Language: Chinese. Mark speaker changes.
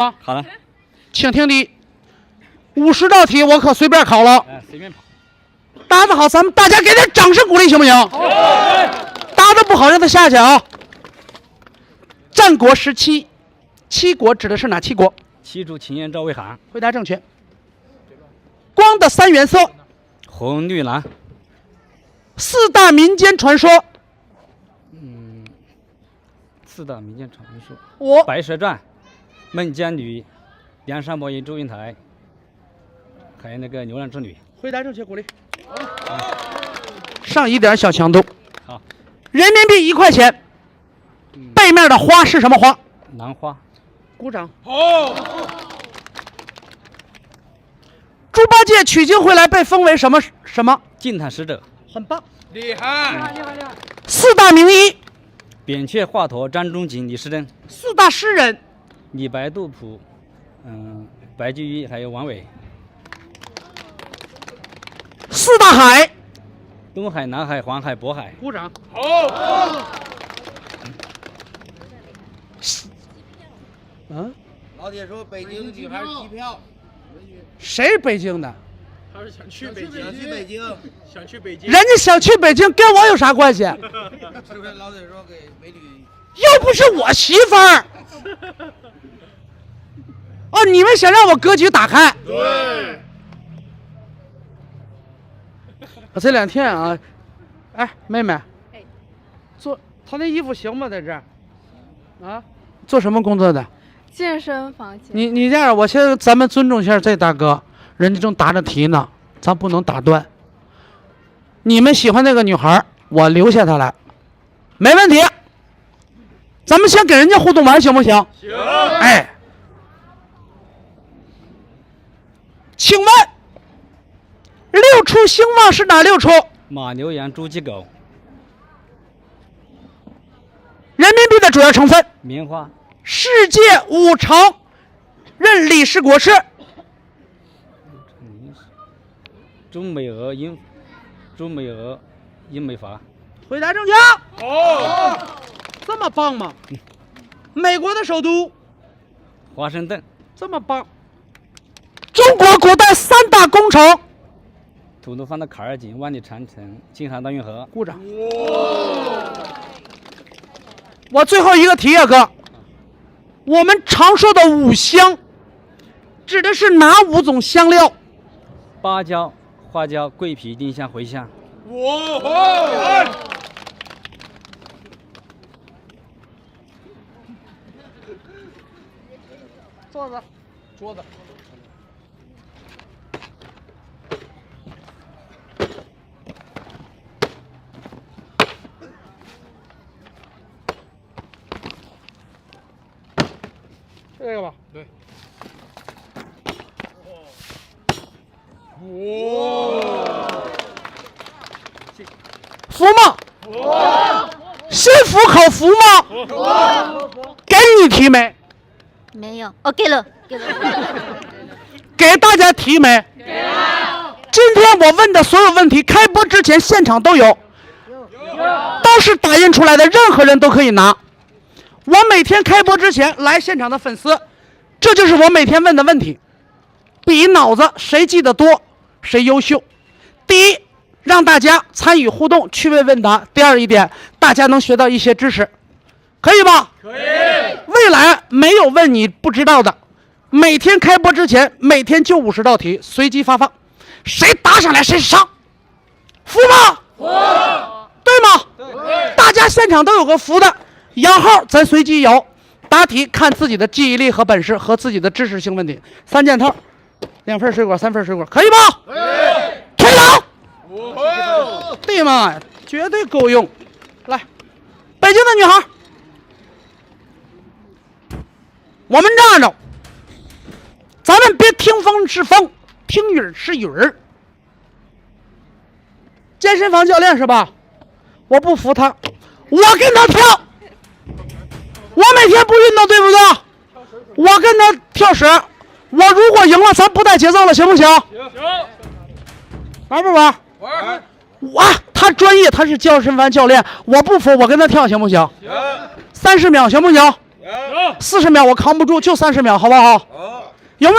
Speaker 1: 啊，
Speaker 2: 好了，
Speaker 1: 请听题，50道题我可随便考了。
Speaker 2: 随便跑。
Speaker 1: 答得好，咱们大家给点掌声鼓励，行不行？答得不好，让他下去啊。战国时期，七国指的是哪七国？
Speaker 2: 七主秦燕赵魏韩。
Speaker 1: 回答正确。光的3原色，
Speaker 2: 红绿蓝。
Speaker 1: 4大民间传说。
Speaker 2: 4大民间传说。
Speaker 1: 我
Speaker 2: 白蛇传、孟姜女、梁山伯与祝英台，还有那个牛郎织女。
Speaker 1: 回答正确，鼓励。上一点小强度。
Speaker 2: 好。
Speaker 1: 人民币1块钱，背面的花是什么花？
Speaker 2: 兰花。
Speaker 1: 鼓掌。好。猪八戒取经回来被封为什么？
Speaker 2: 净坛使者。
Speaker 1: 很棒，
Speaker 3: 厉害
Speaker 1: 4大名医。
Speaker 2: 扁鹊、华佗、张仲景、李时珍。
Speaker 1: 4大诗人。
Speaker 2: 李白、杜甫，白居易，还有王维。
Speaker 1: 4大海。
Speaker 2: 东海、南海、黄海、渤海。
Speaker 1: 鼓掌。
Speaker 3: 好。
Speaker 4: 老铁说北京女孩机票，
Speaker 1: 谁北京的？
Speaker 3: 他是想去北京，
Speaker 4: 想去北京，
Speaker 3: 想去北京。
Speaker 1: 人家想去北京，跟我有啥关系？
Speaker 4: 是不是老铁说给美女？
Speaker 1: 又不是我媳妇儿。哦，你们想让我格局打开？
Speaker 3: 对。
Speaker 1: 我这2天啊，哎，妹妹，做他那衣服行吗？在这儿，啊，做什么工作的？
Speaker 5: 健身房。
Speaker 1: 你这样，我先咱们尊重一下这大哥，人家正答着题呢，咱不能打断。你们喜欢那个女孩，我留下她来，没问题。咱们先给人家互动完，行不行？
Speaker 3: 行。
Speaker 1: 哎，请问6畜兴旺是哪6畜？
Speaker 2: 马、牛、羊、猪、鸡、狗。
Speaker 1: 人民币的主要成分？
Speaker 2: 棉花。
Speaker 1: 世界5常任理事国是？
Speaker 2: 中美俄英美法。
Speaker 1: 回答正确。
Speaker 3: 好。
Speaker 1: 这么棒吗？美国的首都？
Speaker 2: 华盛顿。
Speaker 1: 这么棒。中国古代3大工程？
Speaker 2: 吐鲁番的卡尔井、万里长城、京杭大运河。
Speaker 1: 鼓掌。我最后一个题啊，哥。我们常说的5香，指的是哪5种香料？
Speaker 2: 芭蕉、花椒、桂皮、丁香、茴香。
Speaker 3: 哇！
Speaker 1: 桌子。这个吧。
Speaker 3: 对。
Speaker 1: 服吗？心服口服吗？给你题没？
Speaker 5: 没有。哦，给了。
Speaker 1: 给大家题没？给了。今天我问的所有问题，开播之前现场都有，都是打印出来的，任何人都可以拿。我每天开播之前来现场的粉丝，这就是我每天问的问题，比脑子谁记得多谁优秀。第一，让大家参与互动，趣味问答；第二一点，大家能学到一些知识，可以吧？
Speaker 3: 可以。
Speaker 1: 未来没有问你不知道的，每天开播之前，每天就50道题，随机发放，谁答上来谁上，服吗？服。对吗？对。大家现场都有个服的，摇号咱随机摇，答题看自己的记忆力和本事和自己的知识性问题。3件套，2份水果，3份水果，可以吗？可以。开朗。对嘛，绝对够用。来，北京的女孩，我们站着，咱们别听风是风，听雨是雨儿。健身房教练是吧？我不服他，我跟他跳。我每天不运动，对不对？我跟他跳绳，我如果赢了，咱不带节奏了，行不行？
Speaker 3: 行。
Speaker 1: 玩不玩？
Speaker 3: 玩。
Speaker 1: 他专业，他是健身房教练，我不服，我跟他跳行不行？
Speaker 3: 行。
Speaker 1: 30秒行不行？
Speaker 3: 有
Speaker 1: 40秒我扛不住，就30秒，好不好？
Speaker 4: 好。